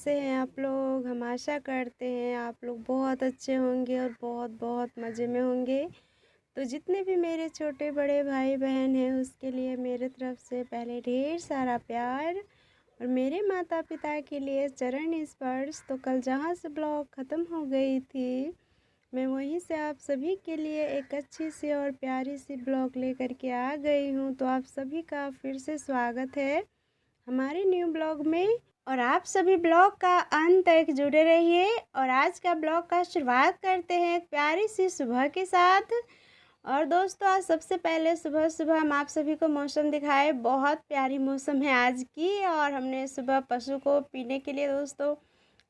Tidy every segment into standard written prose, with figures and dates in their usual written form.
कैसे हैं आप लोग। हम आशा करते हैं आप लोग बहुत अच्छे होंगे और बहुत बहुत मज़े में होंगे। तो जितने भी मेरे छोटे बड़े भाई बहन हैं उसके लिए मेरे तरफ से पहले ढेर सारा प्यार, और मेरे माता पिता के लिए चरण स्पर्श। तो कल जहाँ से ब्लॉग ख़त्म हो गई थी, मैं वहीं से आप सभी के लिए एक अच्छी सी और प्यारी सी ब्लॉग लेकर के आ गई हूँ। तो आप सभी का फिर से स्वागत है हमारे न्यू ब्लॉग में, और आप सभी ब्लॉग का अंत तक जुड़े रहिए। और आज का ब्लॉग का शुरुआत करते हैं एक प्यारी सी सुबह के साथ। और दोस्तों, आज सबसे पहले सुबह सुबह हम आप सभी को मौसम दिखाए। बहुत प्यारी मौसम है आज की। और हमने सुबह पशु को पीने के लिए दोस्तों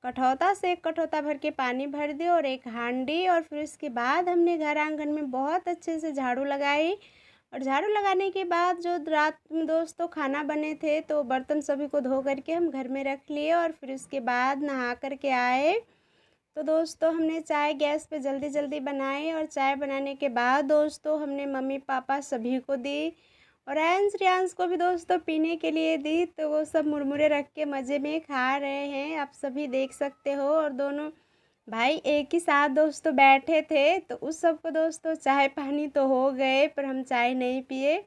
कठौता से एक कठौता भर के पानी भर दिया और एक हांडी। और फिर उसके बाद हमने घर आंगन में बहुत अच्छे से झाड़ू लगाई। और झाड़ू लगाने के बाद जो रात में दोस्तों खाना बने थे तो बर्तन सभी को धो करके हम घर में रख लिए। और फिर उसके बाद नहा करके आए। तो दोस्तों हमने चाय गैस पे जल्दी जल्दी बनाई। और चाय बनाने के बाद दोस्तों हमने मम्मी पापा सभी को दी, और अंश रियांश को भी दोस्तों पीने के लिए दी। तो वो सब मुरमुरे रख के मज़े में खा रहे हैं, आप सभी देख सकते हो। और दोनों भाई एक ही साथ दोस्तों बैठे थे, तो उस सब को दोस्तों चाय पानी तो हो गए, पर हम चाय नहीं पिए।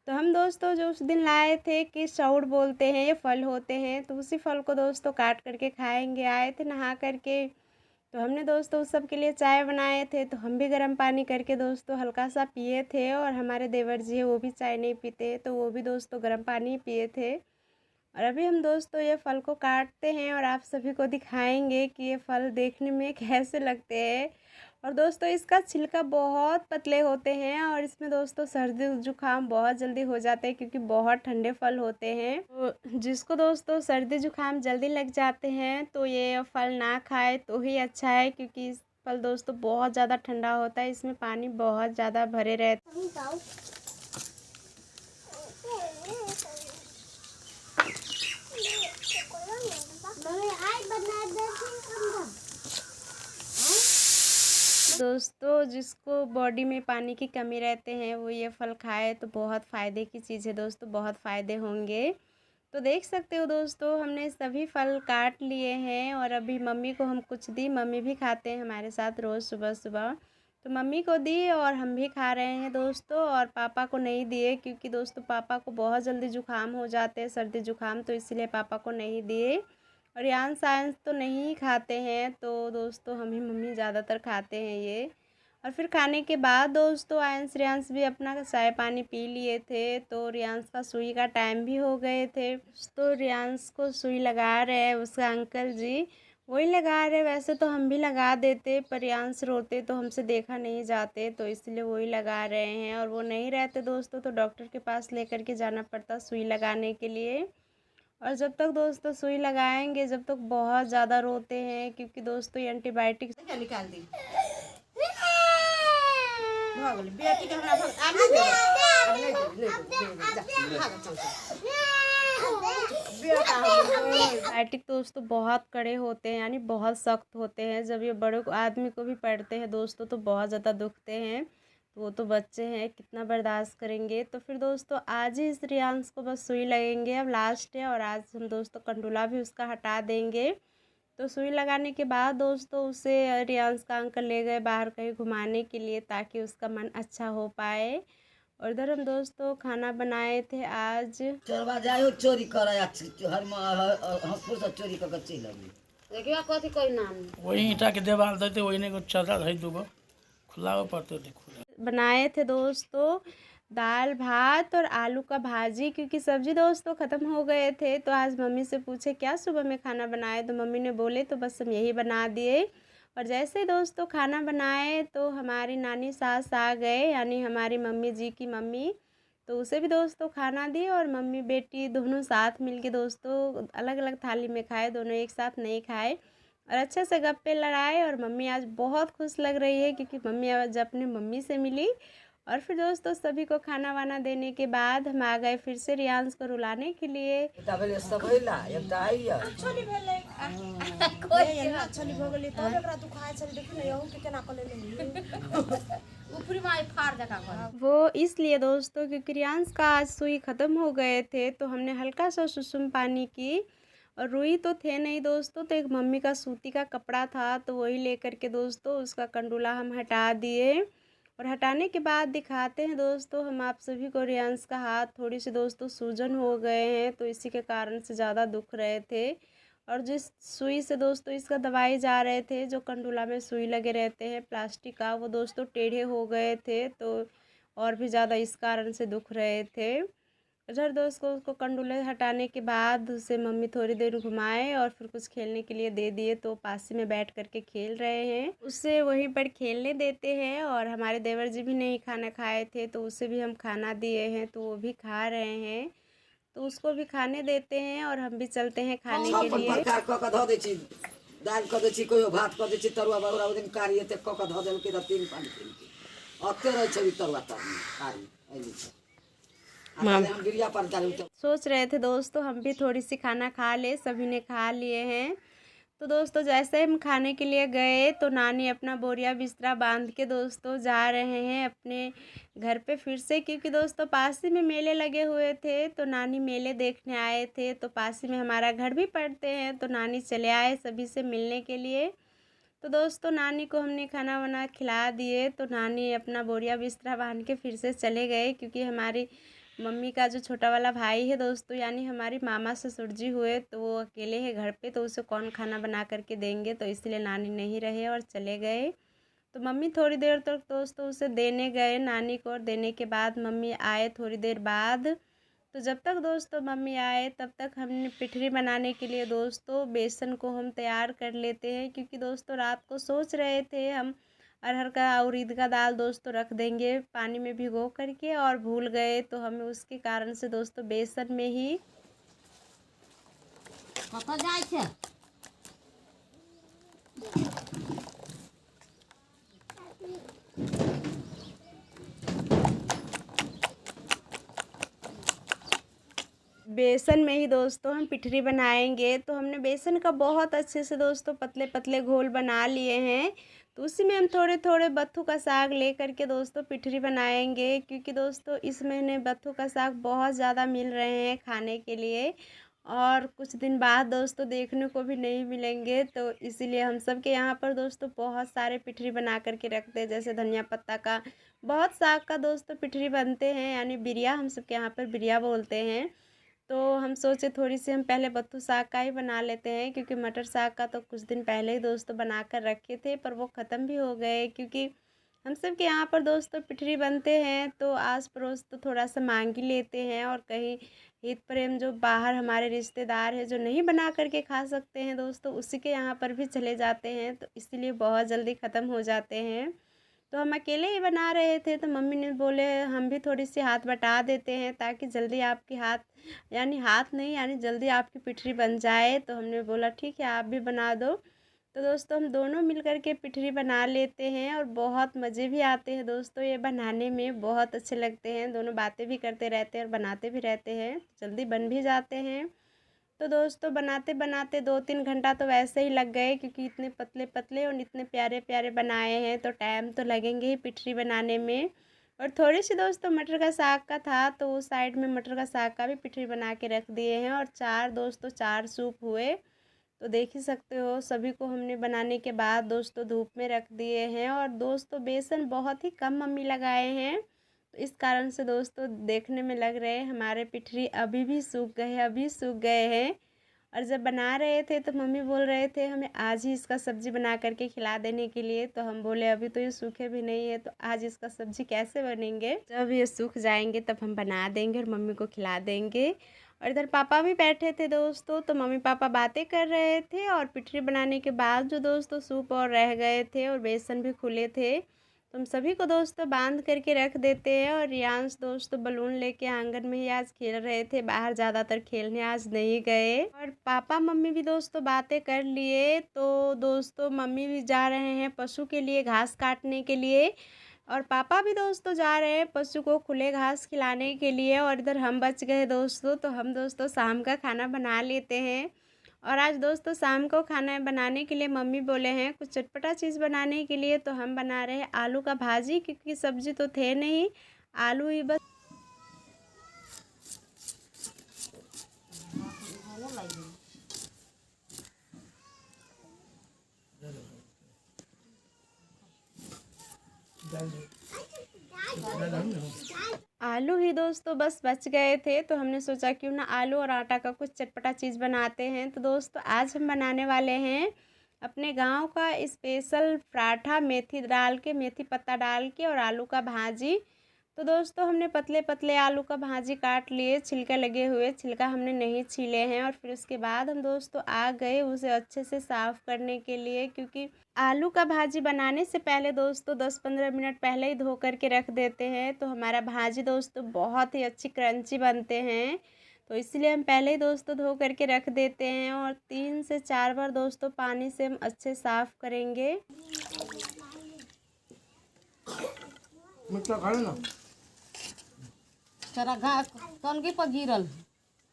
तो हम दोस्तों जो उस दिन लाए थे कि सौड़ बोलते हैं, ये फल होते हैं, तो उसी फल को दोस्तों काट करके खाएंगे। आए थे नहा करके, तो हमने दोस्तों उस सब के लिए चाय बनाए थे। तो हम भी गर्म पानी करके दोस्तों हल्का सा पिए थे। और हमारे देवर जी है वो भी चाय नहीं पीते, तो वो भी दोस्तों गर्म पानी पिए थे। और अभी हम दोस्तों ये फल को काटते हैं और आप सभी को दिखाएंगे कि ये फल देखने में कैसे लगते हैं। और दोस्तों इसका छिलका बहुत पतले होते हैं, और इसमें दोस्तों सर्दी जुकाम बहुत जल्दी हो जाते हैं क्योंकि बहुत ठंडे फल होते हैं। तो जिसको दोस्तों सर्दी जुकाम जल्दी लग जाते हैं तो ये फल ना खाए तो ही अच्छा है, क्योंकि इस फल दोस्तों बहुत ज़्यादा ठंडा होता है, इसमें पानी बहुत ज़्यादा भरे रहते हैं। दोस्तों जिसको बॉडी में पानी की कमी रहते हैं वो ये फल खाए तो बहुत फ़ायदे की चीज़ है दोस्तों, बहुत फ़ायदे होंगे। तो देख सकते हो दोस्तों हमने सभी फल काट लिए हैं, और अभी मम्मी को हम कुछ दी। मम्मी भी खाते हैं हमारे साथ रोज़ सुबह सुबह, तो मम्मी को दी और हम भी खा रहे हैं दोस्तों। और पापा को नहीं दिए क्योंकि दोस्तों पापा को बहुत जल्दी जुकाम हो जाते हैं, सर्दी जुकाम, तो इसलिए पापा को नहीं दिए। और यांश आयंश तो नहीं खाते हैं, तो दोस्तों हम ही मम्मी ज़्यादातर खाते हैं ये। और फिर खाने के बाद दोस्तों आयंश रियांश भी अपना चाय पानी पी लिए थे। तो रियांश का सुई का टाइम भी हो गए थे, तो रियांश को सुई लगा रहे हैं उसका अंकल जी, वही लगा रहे। वैसे तो हम भी लगा देते, पर रियांश रोते तो हमसे देखा नहीं जाते, तो इसलिए वही लगा रहे हैं। और वो नहीं रहते दोस्तों तो डॉक्टर के पास लेकर के जाना पड़ता सुई लगाने के लिए। और जब तक दोस्तों सुई लगाएंगे जब तक बहुत ज़्यादा रोते हैं, क्योंकि दोस्तों ये एंटीबायोटिक निकाल दी एंटीबायोटिक दोस्तों बहुत कड़े होते हैं, यानी बहुत सख्त होते हैं। जब ये बड़े आदमी को भी पड़ते हैं दोस्तों तो बहुत ज़्यादा दुखते हैं। तो वो तो बच्चे हैं, कितना बर्दाश्त करेंगे। तो फिर दोस्तों आज ही इस रियांश को बस सुई लगेंगे, अब लास्ट है। और आज हम दोस्तों कंडुला भी उसका हटा देंगे। तो सुई लगाने के बाद दोस्तों उसे रियांश का अंकल ले गए बाहर कहीं घुमाने के लिए, ताकि उसका मन अच्छा हो पाए। और इधर हम दोस्तों खाना बनाए थे आज। चोरवा जायो चोरी करे हसपुर से चोरी करके चल आबी देखियो कथी कोई नाम वही ईटा के देवाल देते वही ने चदरा है दूगो खुला पड़ते देखो बनाए थे दोस्तों दाल भात और आलू का भाजी, क्योंकि सब्जी दोस्तों ख़त्म हो गए थे। तो आज मम्मी से पूछे क्या सुबह में खाना बनाए, तो मम्मी ने बोले तो बस हम यही बना दिए। और जैसे दोस्तों खाना बनाए तो हमारी नानी सास आ गए, यानी हमारी मम्मी जी की मम्मी, तो उसे भी दोस्तों खाना दी। और मम्मी बेटी दोनों साथ मिलके दोस्तों अलग अलग थाली में खाए, दोनों एक साथ नहीं खाए, और अच्छे से गप्पे लड़ाए। और मम्मी आज बहुत खुश लग रही है क्योंकि मम्मी आज अपने मम्मी से मिली। और फिर दोस्तों सभी को खाना वाना देने के बाद हम आ गए फिर से रियांश को रुलाने के लिए। तबले सब होला एकटा आइया छोली भेलै कोई ना छोली भ गेलै तो एकरा तू खाए चल देखि न यहू के केना क लेले ऊपरी माई फाड़ जका कर वो इसलिए दोस्तों क्योंकि रियांश का आज सुई ख़त्म हो गए थे, तो हमने हल्का सा सुसुम पानी की और रुई तो थे नहीं दोस्तों, तो एक मम्मी का सूती का कपड़ा था, तो वही लेकर के दोस्तों उसका कंडूला हम हटा दिए। और हटाने के बाद दिखाते हैं दोस्तों हम आप सभी को। रियांश का हाथ थोड़ी सी दोस्तों सूजन हो गए हैं, तो इसी के कारण से ज़्यादा दुख रहे थे। और जिस सुई से दोस्तों इसका दवाई जा रहे थे, जो कंडूला में सुई लगे रहते हैं प्लास्टिक का, वो दोस्तों टेढ़े हो गए थे, तो और भी ज़्यादा इस कारण से दुख रहे थे। इधर दोस्तों उसको कंडूले हटाने के बाद उसे मम्मी थोड़ी देर घुमाए और फिर कुछ खेलने के लिए दे दिए, तो पास ही में बैठ करके खेल रहे हैं। उससे वहीं पर खेलने देते हैं। और हमारे देवर जी भी नहीं खाना खाए थे, तो उसे भी हम खाना दिए हैं, तो वो भी खा रहे हैं। तो उसको भी खाने देते हैं और हम भी चलते हैं खाने के छप्पन लिए। प्रकार क के धऽ दै छी, दालि कऽ दै छी, कहियो भात कऽ दै छी, तरुआ बरुआ ओदिन कारी एतेक कऽ के धऽ देलकै तऽ 3 पानी पीन के अते रहै छै तरुआ तरमे कारी एहि छै। हम बिरिया पर डालू तो सोच रहे थे दोस्तों हम भी थोड़ी सी खाना खा ले, सभी ने खा लिए हैं। तो दोस्तों जैसे हम खाने के लिए गए, तो नानी अपना बोरिया बिस्तरा बांध के दोस्तों जा रहे हैं अपने घर पे फिर से, क्योंकि दोस्तों पास ही में मेले लगे हुए थे, तो नानी मेले देखने आए थे। तो पास ही में हमारा घर भी पड़ते हैं, तो नानी चले आए सभी से मिलने के लिए। तो दोस्तों नानी को हमने खाना वाना खिला दिए, तो नानी अपना बोरिया बिस्तरा बांध के फिर से चले गए, क्योंकि हमारी मम्मी का जो छोटा वाला भाई है दोस्तों, यानी हमारी मामा ससुर जी हुए, तो वो अकेले हैं घर पे, तो उसे कौन खाना बना करके देंगे, तो इसलिए नानी नहीं रहे और चले गए। तो मम्मी थोड़ी देर तक दोस्तों उसे देने गए नानी को, और देने के बाद मम्मी आए थोड़ी देर बाद। तो जब तक दोस्तों मम्मी आए तब तक हमने पिठरी बनाने के लिए दोस्तों बेसन को हम तैयार कर लेते हैं, क्योंकि दोस्तों रात को सोच रहे थे हम अरहर का उड़द का दाल दोस्तों रख देंगे पानी में भिगो करके, और भूल गए, तो हमें उसके कारण से दोस्तों बेसन में ही कतऽ जाइ छै? बेसन में ही दोस्तों हम पिठरी बनाएंगे। तो हमने बेसन का बहुत अच्छे से दोस्तों पतले पतले घोल बना लिए हैं। तो उसी में हम थोड़े थोड़े बत्थू का साग ले करके दोस्तों पिठरी बनाएंगे, क्योंकि दोस्तों इस महीने बत्थू का साग बहुत ज़्यादा मिल रहे हैं खाने के लिए, और कुछ दिन बाद दोस्तों देखने को भी नहीं मिलेंगे। तो इसीलिए हम सब के यहाँ पर दोस्तों बहुत सारे पिठरी बना करके रखते हैं, जैसे धनिया पत्ता का, बहुत साग का दोस्तों पिठरी बनते हैं, यानी बिरिया, हम सब के यहाँ पर बिरिया बोलते हैं। तो हम सोचे थोड़ी सी हम पहले बत्थू साग का ही बना लेते हैं, क्योंकि मटर साग का तो कुछ दिन पहले ही दोस्तों बना कर रखे थे, पर वो ख़त्म भी हो गए, क्योंकि हम सब के यहाँ पर दोस्तों पिठरी बनते हैं तो आस पड़ोस तो थोड़ा सा मांग ही लेते हैं, और कहीं हित प्रेम जो बाहर हमारे रिश्तेदार हैं जो नहीं बना करके खा सकते हैं दोस्तों, उसी के यहाँ पर भी चले जाते हैं, तो इसीलिए बहुत जल्दी ख़त्म हो जाते हैं। तो हम अकेले ही बना रहे थे, तो मम्मी ने बोले हम भी थोड़ी सी हाथ बटा देते हैं, ताकि जल्दी आपकी हाथ, यानी हाथ नहीं, यानी जल्दी आपकी पिठरी बन जाए। तो हमने बोला ठीक है आप भी बना दो। तो दोस्तों हम दोनों मिल कर के पिठरी बना लेते हैं, और बहुत मज़े भी आते हैं दोस्तों ये बनाने में, बहुत अच्छे लगते हैं। दोनों बातें भी करते रहते हैं और बनाते भी रहते हैं, जल्दी बन भी जाते हैं। तो दोस्तों बनाते बनाते 2-3 घंटा तो वैसे ही लग गए, क्योंकि इतने पतले पतले और इतने प्यारे प्यारे बनाए हैं, तो टाइम तो लगेंगे ही पिठरी बनाने में। और थोड़ी सी दोस्तों मटर का साग का था, तो उस साइड में मटर का साग का भी पिठरी बना के रख दिए हैं। और 4 सूप हुए, तो देख ही सकते हो। सभी को हमने बनाने के बाद दोस्तों धूप में रख दिए हैं। और दोस्तों बेसन बहुत ही कम मम्मी लगाए हैं, तो इस कारण से दोस्तों देखने में लग रहे हैं हमारे पिठरी अभी भी सूख गए, अभी सूख गए हैं। और जब बना रहे थे तो मम्मी बोल रहे थे हमें आज ही इसका सब्ज़ी बना करके खिला देने के लिए, तो हम बोले अभी तो ये सूखे भी नहीं है, तो आज इसका सब्ज़ी कैसे बनेंगे, जब ये सूख जाएंगे तब हम बना देंगे और मम्मी को खिला देंगे। और इधर पापा भी बैठे थे दोस्तों, तो मम्मी पापा बातें कर रहे थे, और पिठरी बनाने के बाद जो दोस्तों सूप और रह गए थे और बेसन भी खुले थे, तो हम सभी को दोस्तों बांध करके रख देते हैं। और रियांश दोस्तों बलून लेके आंगन में ही आज खेल रहे थे, बाहर ज़्यादातर खेलने आज नहीं गए। और पापा मम्मी भी दोस्तों बातें कर लिए, तो दोस्तों मम्मी भी जा रहे हैं पशु के लिए घास काटने के लिए, और पापा भी दोस्तों जा रहे हैं पशु को खुले घास खिलाने के लिए। और इधर हम बच गए दोस्तों, तो हम दोस्तों शाम का खाना बना लेते हैं। और आज दोस्तों शाम को खाना बनाने के लिए मम्मी बोले हैं कुछ चटपटा चीज़ बनाने के लिए, तो हम बना रहे हैं आलू का भाजी, क्योंकि सब्जी तो थे नहीं, आलू ही बस। आलू ही दोस्तों बस बच गए थे, तो हमने सोचा क्यों ना आलू और आटा का कुछ चटपटा चीज़ बनाते हैं। तो दोस्तों आज हम बनाने वाले हैं अपने गांव का स्पेशल पराठा, मेथी डाल के, मेथी पत्ता डाल के और आलू का भाजी। तो दोस्तों हमने पतले पतले आलू का भाजी काट लिए, छिलका लगे हुए, छिलका हमने नहीं छीले हैं। और फिर उसके बाद हम दोस्तों आ गए उसे अच्छे से साफ़ करने के लिए, क्योंकि आलू का भाजी बनाने से पहले दोस्तों 10-15 मिनट पहले ही धो करके रख देते हैं, तो हमारा भाजी दोस्तों बहुत ही अच्छी क्रंची बनते हैं। तो इसलिए हम पहले ही दोस्तों धो करके रख देते हैं और 3 से 4 बार दोस्तों पानी से हम अच्छे साफ़ करेंगे। मिर्चा खा लेना। तेरा घास तनगी पर गिरल।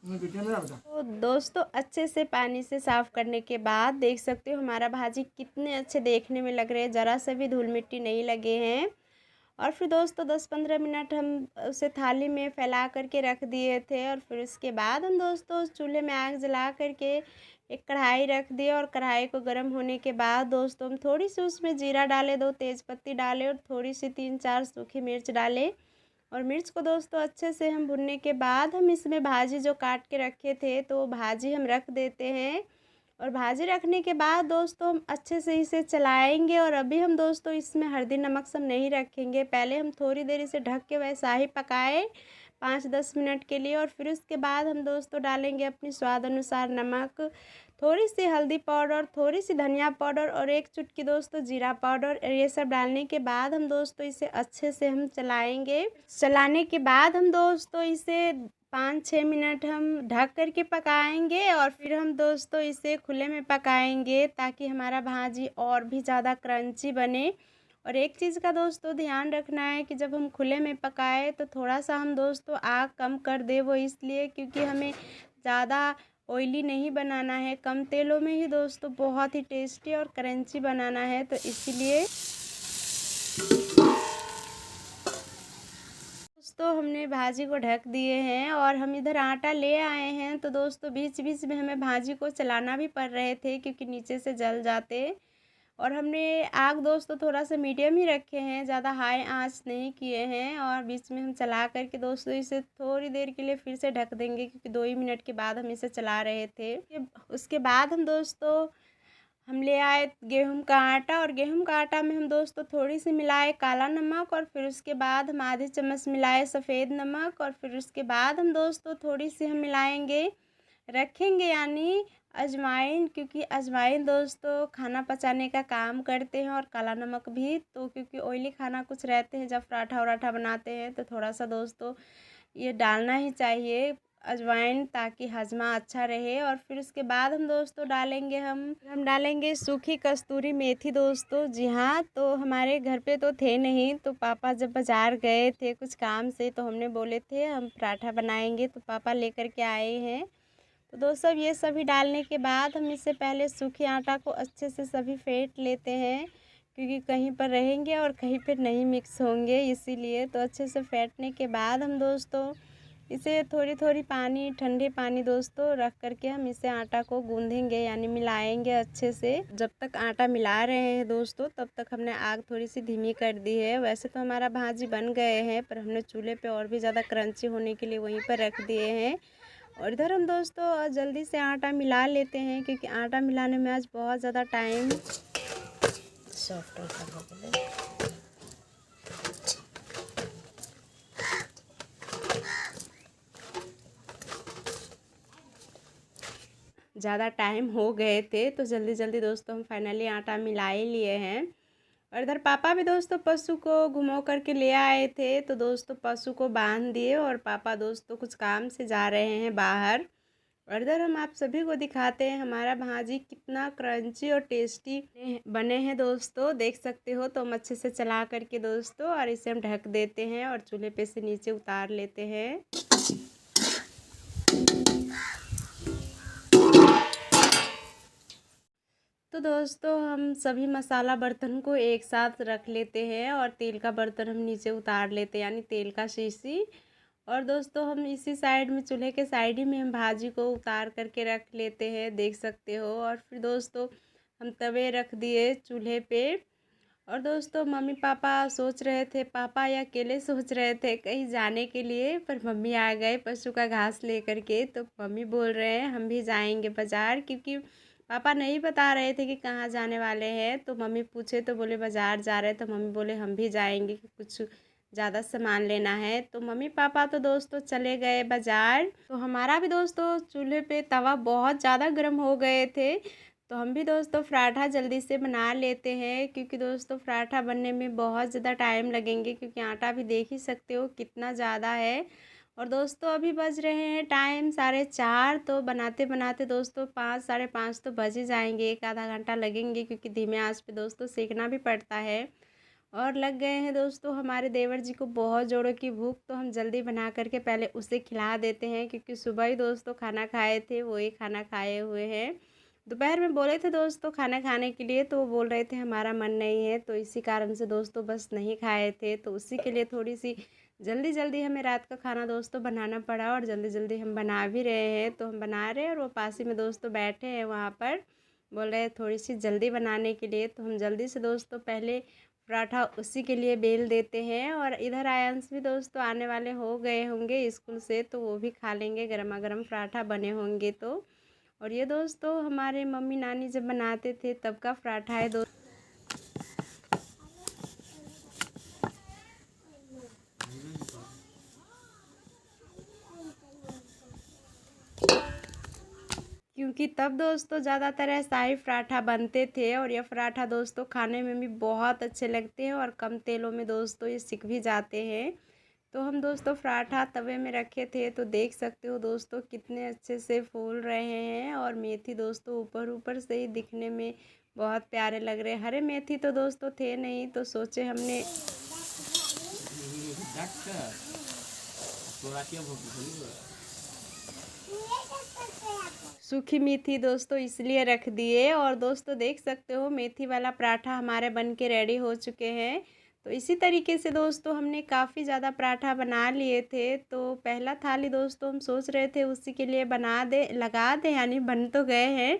तो दोस्तों अच्छे से पानी से साफ़ करने के बाद देख सकते हो हमारा भाजी कितने अच्छे देखने में लग रहे हैं, ज़रा सा भी धूल मिट्टी नहीं लगे हैं। और फिर दोस्तों 10-15 मिनट हम उसे थाली में फैला करके रख दिए थे। और फिर उसके बाद हम दोस्तों चूल्हे में आग जला करके एक कढ़ाई रख दिए और कढ़ाई को गर्म होने के बाद दोस्तों हम थोड़ी सी उसमें जीरा डाले, 2 तेज़पत्ती डाले और थोड़ी सी 3-4 सूखी मिर्च डाले। और मिर्च को दोस्तों अच्छे से हम भुनने के बाद हम इसमें भाजी जो काट के रखे थे तो भाजी हम रख देते हैं। और भाजी रखने के बाद दोस्तों हम अच्छे से इसे चलाएंगे। और अभी हम दोस्तों इसमें हल्दी नमक सब नहीं रखेंगे, पहले हम थोड़ी देर इसे ढक के वैसा ही पकाए 5-10 मिनट के लिए। और फिर उसके बाद हम दोस्तों डालेंगे अपनी स्वाद अनुसार नमक, थोड़ी सी हल्दी पाउडर, थोड़ी सी धनिया पाउडर और 1 चुटकी दोस्तों जीरा पाउडर। ये सब डालने के बाद हम दोस्तों इसे अच्छे से हम चलाएंगे। चलाने के बाद हम दोस्तों इसे 5-6 मिनट हम ढक करके पकाएंगे। और फिर हम दोस्तों इसे खुले में पकाएंगे ताकि हमारा भाजी और भी ज़्यादा क्रंची बने। और एक चीज़ का दोस्तों ध्यान रखना है कि जब हम खुले में पकाए तो थोड़ा सा हम दोस्तों आग कम कर दे, वो इसलिए क्योंकि हमें ज़्यादा ऑयली नहीं बनाना है, कम तेलों में ही दोस्तों बहुत ही टेस्टी और क्रंची बनाना है, तो इसीलिए दोस्तों हमने भाजी को ढक दिए हैं। और हम इधर आटा ले आए हैं, तो दोस्तों बीच बीच में हमें भाजी को चलाना भी पड़ रहे थे क्योंकि नीचे से जल जाते। और हमने आग दोस्तों थोड़ा सा मीडियम ही रखे हैं, ज़्यादा हाई आंच नहीं किए हैं। और बीच में हम चला करके दोस्तों इसे थोड़ी देर के लिए फिर से ढक देंगे, क्योंकि 2 ही मिनट के बाद हम इसे चला रहे थे। उसके बाद हम दोस्तों हम ले आए गेहूं का आटा, और गेहूं का आटा में हम दोस्तों थोड़ी सी मिलाए काला नमक, और फिर उसके बाद हम आधी चम्मच मिलाए सफ़ेद नमक। और फिर उसके बाद हम दोस्तों थोड़ी सी हम मिलाएंगे रखेंगे यानी अजवाइन, क्योंकि अजवाइन दोस्तों खाना पचाने का काम करते हैं, और काला नमक भी। तो क्योंकि ऑयली खाना कुछ रहते हैं जब पराठा वराठा बनाते हैं तो थोड़ा सा दोस्तों ये डालना ही चाहिए अजवाइन, ताकि हजमा अच्छा रहे। और फिर उसके बाद हम दोस्तों डालेंगे हम डालेंगे सूखी कस्तूरी मेथी दोस्तों। जी हाँ, तो हमारे घर पे तो थे नहीं, तो पापा जब बाज़ार गए थे कुछ काम से तो हमने बोले थे हम पराठा बनाएंगे, तो पापा लेकर के आए हैं। तो दोस्तों ये सभी डालने के बाद हम इससे पहले सूखी आटा को अच्छे से सभी फेंट लेते हैं, क्योंकि कहीं पर रहेंगे और कहीं पर नहीं मिक्स होंगे, इसीलिए। तो अच्छे से फेंटने के बाद हम दोस्तों इसे थोड़ी थोड़ी पानी, ठंडे पानी दोस्तों रख करके हम इसे आटा को गूँधेंगे यानी मिलाएंगे अच्छे से। जब तक आटा मिला रहे हैं दोस्तों तब तक हमने आग थोड़ी सी धीमी कर दी है। वैसे तो हमारा भाजी बन गए हैं, पर हमने चूल्हे पे और भी ज़्यादा क्रंची होने के लिए वहीं पर रख दिए हैं। और इधर हम दोस्तों जल्दी से आटा मिला लेते हैं, क्योंकि आटा मिलाने में आज बहुत ज़्यादा टाइम ज़्यादा टाइम हो गए थे, तो जल्दी जल्दी दोस्तों हम फाइनली आटा मिला ही लिए हैं। और इधर पापा भी दोस्तों पशु को घुमा करके ले आए थे, तो दोस्तों पशु को बांध दिए और पापा दोस्तों कुछ काम से जा रहे हैं बाहर। और इधर हम आप सभी को दिखाते हैं हमारा भाजी कितना क्रंची और टेस्टी बने हैं दोस्तों, देख सकते हो। तो हम अच्छे से चला करके दोस्तों और इसे हम ढक देते हैं और चूल्हे पे से नीचे उतार लेते हैं। तो दोस्तों हम सभी मसाला बर्तन को एक साथ रख लेते हैं और तेल का बर्तन हम नीचे उतार लेते हैं, यानी तेल का शीशी। और दोस्तों हम इसी साइड में, चूल्हे के साइड ही में हम भाजी को उतार करके रख लेते हैं, देख सकते हो। और फिर दोस्तों हम तवे रख दिए चूल्हे पे और दोस्तों मम्मी पापा सोच रहे थे, पापा या अकेले सोच रहे थे कहीं जाने के लिए, पर मम्मी आ गए पशु का घास लेकर के। तो मम्मी बोल रहे हैं हम भी जाएंगे बाज़ार, क्योंकि पापा नहीं बता रहे थे कि कहाँ जाने वाले हैं। तो मम्मी पूछे तो बोले बाज़ार जा रहे हैं, तो मम्मी बोले हम भी जाएंगे कि कुछ ज़्यादा सामान लेना है। तो मम्मी पापा तो दोस्तों चले गए बाज़ार। तो हमारा भी दोस्तों चूल्हे पे तवा बहुत ज़्यादा गर्म हो गए थे, तो हम भी दोस्तों पराठा जल्दी से बना लेते हैं, क्योंकि दोस्तों पराठा बनने में बहुत ज़्यादा टाइम लगेंगे, क्योंकि आटा भी देख ही सकते हो कितना ज़्यादा है। और दोस्तों अभी बज रहे हैं टाइम 4:30, तो बनाते बनाते दोस्तों 5 साढ़े 5 तो बज ही जाएंगे, एक आधा घंटा लगेंगे, क्योंकि धीमे आंच पे दोस्तों सेकना भी पड़ता है। और लग गए हैं दोस्तों हमारे देवर जी को बहुत जोरों की भूख, तो हम जल्दी बना करके पहले उसे खिला देते हैं, क्योंकि सुबह ही दोस्तों खाना खाए थे, वही खाना खाए हुए हैं। दोपहर में बोले थे दोस्तों खाना खाने के लिए, तो वो बोल रहे थे हमारा मन नहीं है, तो इसी कारण से दोस्तों बस नहीं खाए थे। तो उसी के लिए थोड़ी सी जल्दी जल्दी हमें रात का खाना दोस्तों बनाना पड़ा, और जल्दी जल्दी हम बना भी रहे हैं। तो हम बना रहे हैं और वो पास ही में दोस्तों बैठे हैं वहाँ पर, बोल रहे हैं थोड़ी सी जल्दी बनाने के लिए। तो हम जल्दी से दोस्तों पहले पराठा उसी के लिए बेल देते हैं। और इधर आयांश भी दोस्तों आने वाले हो गए होंगे स्कूल से, तो वो भी खा लेंगे, गर्मा गर्म पराठा बने होंगे तो। और ये दोस्तों हमारे मम्मी नानी जब बनाते थे तब का पराठा है दोस्तों, क्योंकि तब दोस्तों ज़्यादातर ऐसा ही पराठा बनते थे। और ये पराठा दोस्तों खाने में भी बहुत अच्छे लगते हैं, और कम तेलों में दोस्तों ये सिक भी जाते हैं। तो हम दोस्तों पराठा तवे में रखे थे, तो देख सकते हो दोस्तों कितने अच्छे से फूल रहे हैं। और मेथी दोस्तों ऊपर ऊपर से ही दिखने में बहुत प्यारे लग रहे हैं। हरे मेथी तो दोस्तों थे नहीं, तो सोचे हमने सूखी मेथी दोस्तों इसलिए रख दिए। और दोस्तों देख सकते हो मेथी वाला पराठा हमारे बन के रेडी हो चुके हैं। तो इसी तरीके से दोस्तों हमने काफ़ी ज़्यादा पराठा बना लिए थे। तो पहला थाली दोस्तों हम सोच रहे थे उसी के लिए लगा दे, यानी बन तो गए हैं।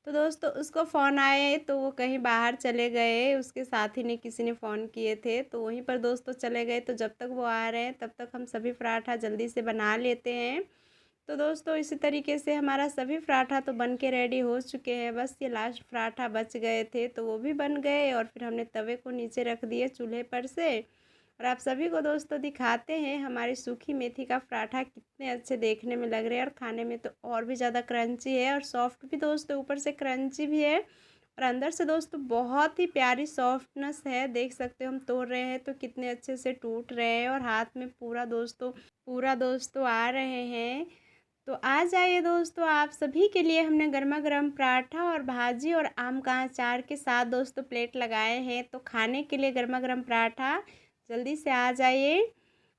तो दोस्तों उसको फ़ोन आए, तो वो कहीं बाहर चले गए, उसके साथी ने किसी ने फ़ोन किए थे, तो वहीं पर दोस्तों चले गए। तो जब तक वो आ रहे हैं तब तक हम सभी पराठा जल्दी से बना लेते हैं। तो दोस्तों इसी तरीके से हमारा सभी पराठा तो बन के रेडी हो चुके हैं, बस ये लास्ट पराठा बच गए थे, तो वो भी बन गए। और फिर हमने तवे को नीचे रख दिए चूल्हे पर से, और आप सभी को दोस्तों दिखाते हैं हमारी सूखी मेथी का पराठा कितने अच्छे देखने में लग रहे हैं, और खाने में तो और भी ज़्यादा क्रंची है, और सॉफ्ट भी दोस्तों, ऊपर से क्रंची भी है, और अंदर से दोस्तों बहुत ही प्यारी सॉफ्टनेस है। देख सकते हो हम तोड़ रहे हैं तो कितने अच्छे से टूट रहे हैं, और हाथ में पूरा दोस्तों आ रहे हैं। तो आ जाइए दोस्तों, आप सभी के लिए हमने गर्मा गर्म पराठा और भाजी और आम का अचार के साथ दोस्तों प्लेट लगाए हैं। तो खाने के लिए गर्मा गर्म पराठा जल्दी से आ जाइए।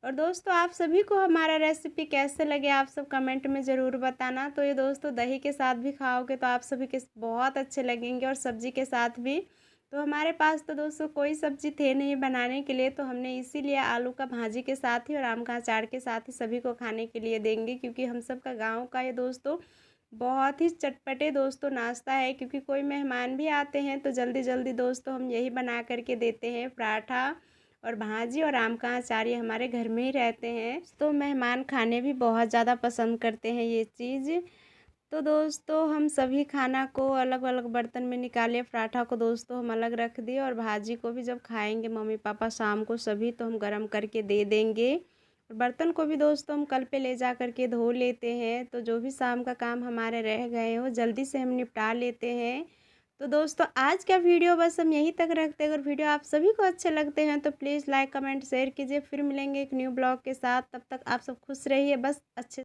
और दोस्तों आप सभी को हमारा रेसिपी कैसे लगे आप सब कमेंट में ज़रूर बताना। तो ये दोस्तों दही के साथ भी खाओगे तो आप सभी के बहुत अच्छे लगेंगे, और सब्ज़ी के साथ भी। तो हमारे पास तो दोस्तों कोई सब्ज़ी थे नहीं बनाने के लिए, तो हमने इसीलिए आलू का भाजी के साथ ही और आम का अचार के साथ ही सभी को खाने के लिए देंगे, क्योंकि हम सब का गाँव का ये दोस्तों बहुत ही चटपटे दोस्तों नाश्ता है। क्योंकि कोई मेहमान भी आते हैं तो जल्दी जल्दी दोस्तों हम यही बना करके देते हैं, पराठा और भाजी और आम का अचार, ये हमारे घर में ही रहते हैं। तो मेहमान खाने भी बहुत ज़्यादा पसंद करते हैं ये चीज़। तो दोस्तों हम सभी खाना को अलग अलग बर्तन में निकाले, पराठा को दोस्तों हम अलग रख दिए, और भाजी को भी जब खाएंगे मम्मी पापा शाम को सभी, तो हम गरम करके दे देंगे। और बर्तन को भी दोस्तों हम कल पे ले जा करके धो लेते हैं। तो जो भी शाम का काम हमारे रह गए हो जल्दी से हम निपटा लेते हैं। तो दोस्तों आज का वीडियो बस हम यहीं तक रखते हैं। अगर वीडियो आप सभी को अच्छे लगते हैं तो प्लीज़ लाइक कमेंट शेयर कीजिए। फिर मिलेंगे एक न्यू ब्लॉग के साथ, तब तक आप सब खुश रहिए, बस अच्छे